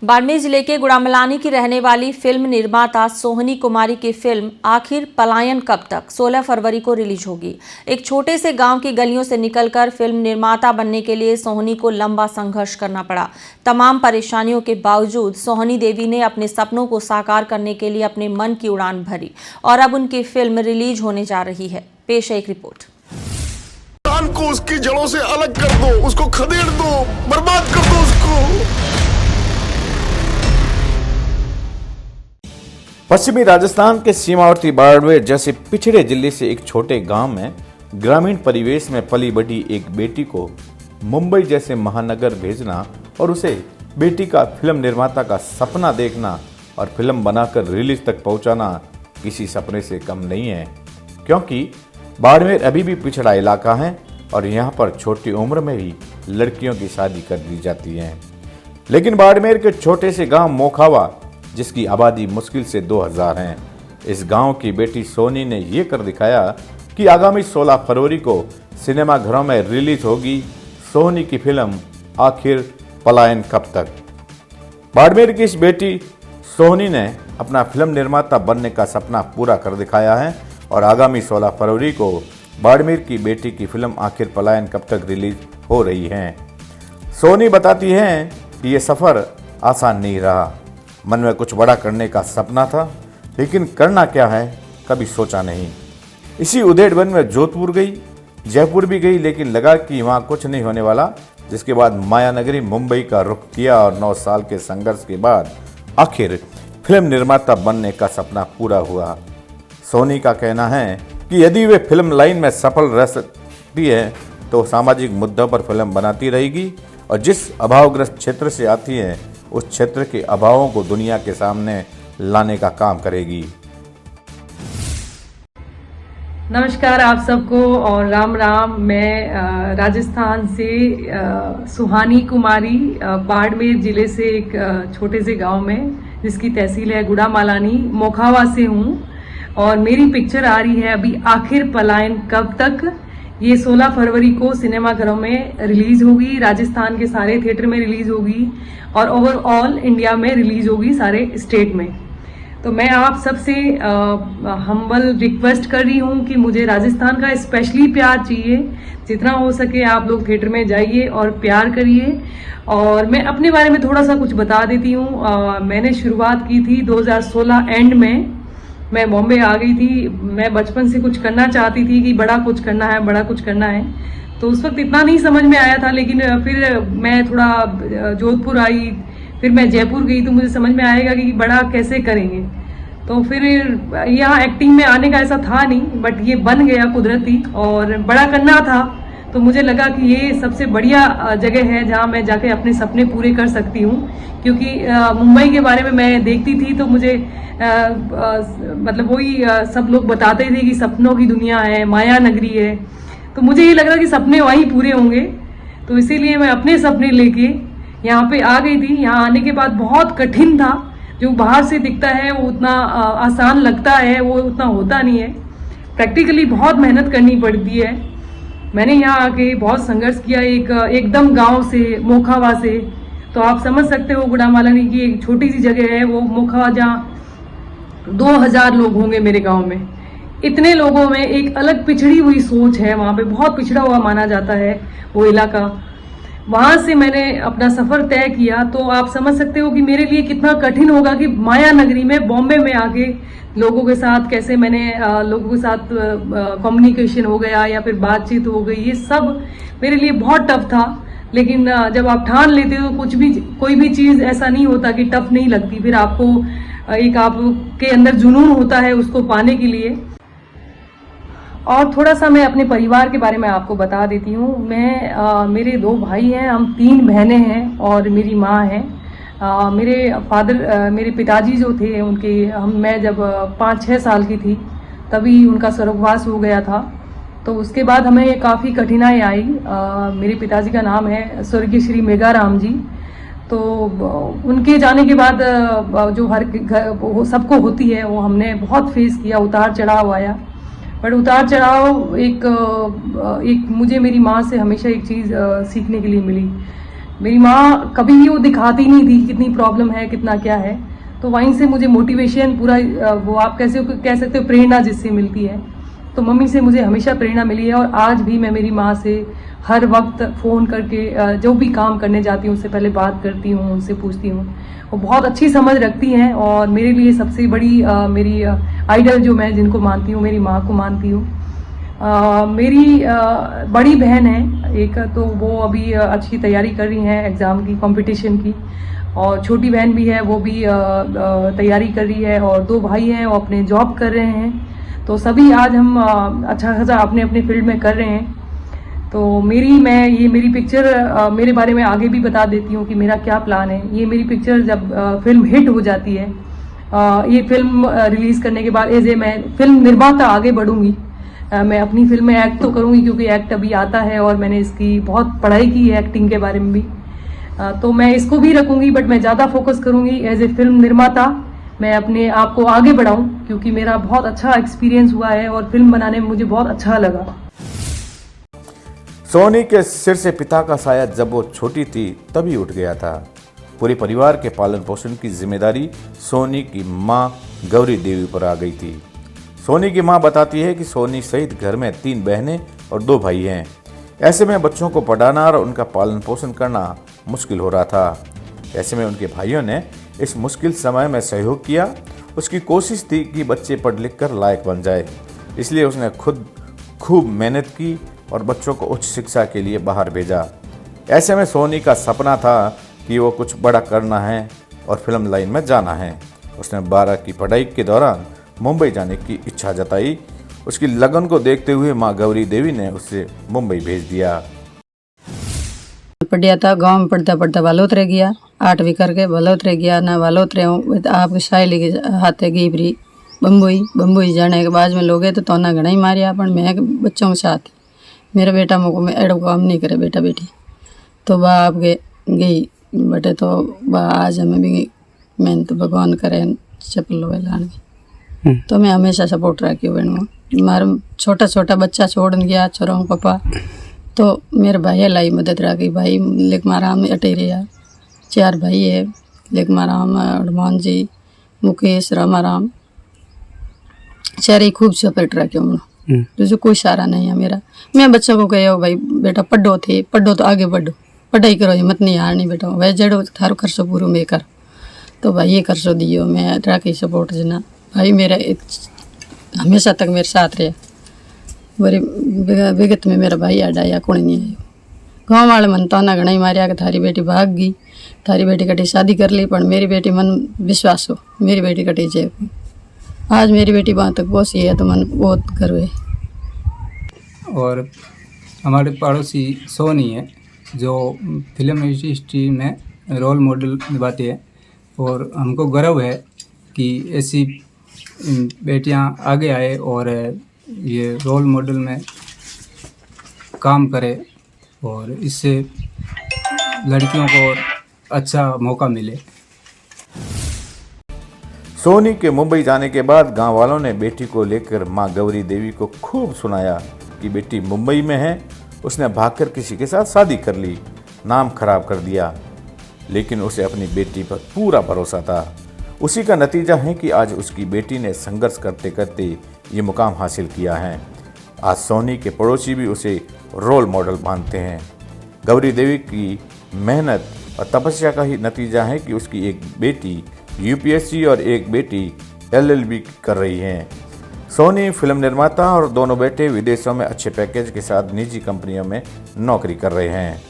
बाड़मेर जिले के गुड़ामलानी की रहने वाली फिल्म निर्माता सोहनी कुमारी की फिल्म आखिर पलायन कब तक 16 फरवरी को रिलीज होगी। एक छोटे से गांव की गलियों से निकलकर फिल्म निर्माता बनने के लिए सोहनी को लंबा संघर्ष करना पड़ा। तमाम परेशानियों के बावजूद सोहनी देवी ने अपने सपनों को साकार करने के लिए अपने मन की उड़ान भरी और अब उनकी फिल्म रिलीज होने जा रही है। पेश है एक रिपोर्ट। को उसकी जड़ों से अलग कर दो, उसको खदेड़ दो, बर्बाद कर दो उसको। पश्चिमी राजस्थान के सीमावर्ती बाड़मेर जैसे पिछड़े जिले से एक छोटे गांव में ग्रामीण परिवेश में पली बढ़ी एक बेटी को मुंबई जैसे महानगर भेजना और उसे बेटी का फिल्म निर्माता का सपना देखना और फिल्म बनाकर रिलीज तक पहुंचाना किसी सपने से कम नहीं है, क्योंकि बाड़मेर अभी भी पिछड़ा इलाका है और यहाँ पर छोटी उम्र में ही लड़कियों की शादी कर दी जाती है। लेकिन बाड़मेर के छोटे से गांव मोखावा, जिसकी आबादी मुश्किल से 2000 है, इस गांव की बेटी सोनी ने ये कर दिखाया कि आगामी 16 फरवरी को सिनेमाघरों में रिलीज होगी सोनी की फिल्म आखिर पलायन कब तक। बाड़मेर की इस बेटी सोनी ने अपना फिल्म निर्माता बनने का सपना पूरा कर दिखाया है और आगामी 16 फरवरी को बाड़मेर की बेटी की फिल्म आखिर पलायन कब तक रिलीज हो रही है। सोनी बताती हैं कि ये सफ़र आसान नहीं रहा। मन में कुछ बड़ा करने का सपना था, लेकिन करना क्या है कभी सोचा नहीं। इसी उधेड़बन में जोधपुर गई, जयपुर भी गई, लेकिन लगा कि वहाँ कुछ नहीं होने वाला। जिसके बाद मायानगरी मुंबई का रुख किया और 9 साल के संघर्ष के बाद आखिर फिल्म निर्माता बनने का सपना पूरा हुआ। सोनी का कहना है कि यदि वे फिल्म लाइन में सफल रह सकती है तो सामाजिक मुद्दों पर फिल्म बनाती रहेगी और जिस अभावग्रस्त क्षेत्र से आती है उस क्षेत्र के अभावों को दुनिया के सामने लाने का काम करेगी। नमस्कार आप सबको और राम राम। मैं राजस्थान से सुहानी कुमारी बाड़मेर जिले से एक छोटे से गांव में जिसकी तहसील है गुड़ामलानी मोखावा से हूँ और मेरी पिक्चर आ रही है अभी आखिर पलायन कब तक। ये 16 फरवरी को सिनेमाघरों में रिलीज होगी, राजस्थान के सारे थिएटर में रिलीज होगी और ओवरऑल इंडिया में रिलीज होगी सारे स्टेट में। तो मैं आप सबसे हम्बल रिक्वेस्ट कर रही हूँ कि मुझे राजस्थान का स्पेशली प्यार चाहिए। जितना हो सके आप लोग थिएटर में जाइए और प्यार करिए। और मैं अपने बारे में थोड़ा सा कुछ बता देती हूँ। मैंने शुरुआत की थी 2016 एंड में। मैं बॉम्बे आ गई थी। मैं बचपन से कुछ करना चाहती थी कि बड़ा कुछ करना है, बड़ा कुछ करना है। तो उस वक्त इतना नहीं समझ में आया था, लेकिन फिर मैं थोड़ा जोधपुर आई, फिर मैं जयपुर गई तो मुझे समझ में आएगा कि बड़ा कैसे करेंगे। तो फिर यहाँ एक्टिंग में आने का ऐसा था नहीं, बट ये बन गया कुदरती और बड़ा करना था। तो मुझे लगा कि ये सबसे बढ़िया जगह है जहाँ मैं जाके अपने सपने पूरे कर सकती हूँ, क्योंकि मुंबई के बारे में मैं देखती थी तो मुझे मतलब वही सब लोग बताते थे कि सपनों की दुनिया है, माया नगरी है। तो मुझे ये लग रहा कि सपने वहीं पूरे होंगे, तो इसीलिए मैं अपने सपने लेके यहाँ पे आ गई थी। यहाँ आने के बाद बहुत कठिन था। जो बाहर से दिखता है वो उतना आसान लगता है, वो उतना होता नहीं है। प्रैक्टिकली बहुत मेहनत करनी पड़ती है। मैंने यहाँ आके बहुत संघर्ष किया एकदम गांव से, मोखावा से। तो आप समझ सकते हो गुड़ामलानी की एक छोटी सी जगह है वो मोखावा, जहाँ 2000 लोग होंगे मेरे गांव में। इतने लोगों में एक अलग पिछड़ी हुई सोच है, वहाँ पे बहुत पिछड़ा हुआ माना जाता है वो इलाका। वहां से मैंने अपना सफर तय किया, तो आप समझ सकते हो कि मेरे लिए कितना कठिन होगा कि माया नगरी में, बॉम्बे में आके लोगों के साथ कैसे मैंने लोगों के साथ कम्युनिकेशन हो गया या फिर बातचीत हो गई, ये सब मेरे लिए बहुत टफ था। लेकिन जब आप ठान लेते हो कोई भी चीज ऐसा नहीं होता कि टफ नहीं लगती। फिर आपको एक आपके अंदर जुनून होता है उसको पाने के लिए। और थोड़ा सा मैं अपने परिवार के बारे में आपको बता देती हूँ। मेरे 2 भाई हैं, हम 3 बहनें हैं और मेरी माँ है। मेरे पिताजी जो थे मैं जब 5-6 साल की थी तभी उनका स्वर्गवास हो गया था। तो उसके बाद हमें काफ़ी कठिनाई आई। मेरे पिताजी का नाम है स्वर्गीय श्री मेघाराम जी। तो उनके जाने के बाद जो हर सबको होती है वो हमने बहुत फेस किया, उतार चढ़ाव आया। बट उतार चढ़ाव एक मुझे मेरी माँ से हमेशा एक चीज़ सीखने के लिए मिली मेरी माँ कभी भी वो दिखाती नहीं थी कितनी प्रॉब्लम है, कितना क्या है। तो वहीं से मुझे मोटिवेशन पूरा, वो आप कैसे कह सकते हो, प्रेरणा जिससे मिलती है। तो मम्मी से मुझे हमेशा प्रेरणा मिली है और आज भी मैं मेरी माँ से हर वक्त फ़ोन करके जो भी काम करने जाती हूँ उससे पहले बात करती हूँ, उनसे पूछती हूँ। वो बहुत अच्छी समझ रखती हैं और मेरे लिए सबसे बड़ी मेरी आइडल जो मैं जिनको मानती हूँ, मेरी माँ को मानती हूँ। मेरी बड़ी बहन है एक, तो वो अभी अच्छी तैयारी कर रही हैं एग्ज़ाम की, कंपटीशन की। और छोटी बहन भी है, वो भी तैयारी कर रही है। और 2 भाई हैं, वो अपने जॉब कर रहे हैं। तो सभी आज हम अच्छा खासा अपने अपने फील्ड में कर रहे हैं। तो मेरी पिक्चर, मेरे बारे में आगे भी बता देती हूँ कि मेरा क्या प्लान है। ये मेरी पिक्चर जब फिल्म हिट हो जाती है, ये फिल्म रिलीज़ करने के बाद मैं फिल्म निर्माता आगे बढ़ूंगी। मैं अपनी फिल्म में एक्ट तो करूंगी क्योंकि एक्ट अभी आता है और मैंने इसकी बहुत पढ़ाई की है एक्टिंग के बारे में भी। तो मैं इसको भी रखूंगी, बट मैं ज़्यादा फोकस करूंगी एज ए फिल्म निर्माता मैं अपने आप को आगे बढ़ाऊं, क्योंकि मेरा बहुत अच्छा एक्सपीरियंस हुआ है और फिल्म बनाने में मुझे बहुत अच्छा लगा। सोनी के सिर से पिता का साया जब वो छोटी थी तभी उठ गया था। पूरे परिवार के पालन पोषण की जिम्मेदारी सोनी की मां गौरी देवी पर आ गई थी। सोनी की मां बताती है कि सोनी सहित घर में 3 बहनें और 2 भाई हैं। ऐसे में बच्चों को पढ़ाना और उनका पालन पोषण करना मुश्किल हो रहा था। ऐसे में उनके भाइयों ने इस मुश्किल समय में सहयोग किया। उसकी कोशिश थी कि बच्चे पढ़ लिख कर लायक बन जाए, इसलिए उसने खुद खूब मेहनत की और बच्चों को उच्च शिक्षा के लिए बाहर भेजा। ऐसे में सोनी का सपना था कि वो कुछ बड़ा करना है और फिल्म लाइन में जाना है। उसने 12 की पढ़ाई के दौरान मुंबई जाने की इच्छा जताई। उसकी लगन को देखते हुए मां गौरी देवी ने उसे मुंबई भेज दिया। पढ़िया था, गांव में पढ़ता पढ़ता बालोतरे गया, 8वीं करके बालोतरे गया ना। बालोतरे हूँ आपकी सहेली के हाथे गई फ्री बम्बई जाने के बाद में लोग तो ना घना ही मारिया, पर मैं बच्चों के साथ मेरा बेटा मुझको में एडो काम नहीं करे बेटा बेटी। तो बा आप गई बटे, तो बा आज हमें भी मेहनत भगवान करे चपल लाने। तो मैं हमेशा सपोर्ट रखी बहनों। मारा छोटा छोटा बच्चा छोड़ गया छोरों पापा, तो मेरे भाई लाई मदद रखी। भाई लेक मारा हम अटे रहा, 4 भाई है, लेक मारा हम हनुमान जी, मुकेश, रामाराम, 4 खूब सपोर्ट रखे उन्होंने। तो जो कोई सारा नहीं है मेरा। मैं बच्चों को कहो भाई बेटा पढ़ो तो आगे बढ़ो, पढ़ाई करो, हिम्मत नहीं हारनी बेटा, वह जड़ो थारो खर्चो पूरो में कर। तो भाई ये खर्चो दियो, मैं राखी सपोर्ट जना। भाई मेरा हमेशा तक मेरे साथ रहा। बड़ी विगत में मेरा भाई आया कौन नहीं आयो। गाँव वाले मन तो ना घना ही मारिया कि थारी बेटी भाग गई, थारी बेटी कटी शादी कर ली, पर मेरी बेटी मन विश्वास हो मेरी बेटी कटी जाए। आज मेरी बेटी वहाँ तक पहुँची है तो मन बहुत गर्व है। और हमारे पड़ोसी सोनी है जो फिल्म इंडस्ट्री में रोल मॉडल निभाती है, और हमको गर्व है कि ऐसी बेटियां आगे आए और ये रोल मॉडल में काम करे और इससे लड़कियों को अच्छा मौका मिले। सोनी के मुंबई जाने के बाद गांव वालों ने बेटी को लेकर मां गौरी देवी को खूब सुनाया कि बेटी मुंबई में है, उसने भागकर किसी के साथ शादी कर ली, नाम खराब कर दिया। लेकिन उसे अपनी बेटी पर पूरा भरोसा था। उसी का नतीजा है कि आज उसकी बेटी ने संघर्ष करते करते ये मुकाम हासिल किया है। आज सोनी के पड़ोसी भी उसे रोल मॉडल मानते हैं। गौरी देवी की मेहनत और तपस्या का ही नतीजा है कि उसकी एक बेटी यूपीएससी और एक बेटी एलएलबी कर रही हैं। सोनी फिल्म निर्माता और दोनों बेटे विदेशों में अच्छे पैकेज के साथ निजी कंपनियों में नौकरी कर रहे हैं।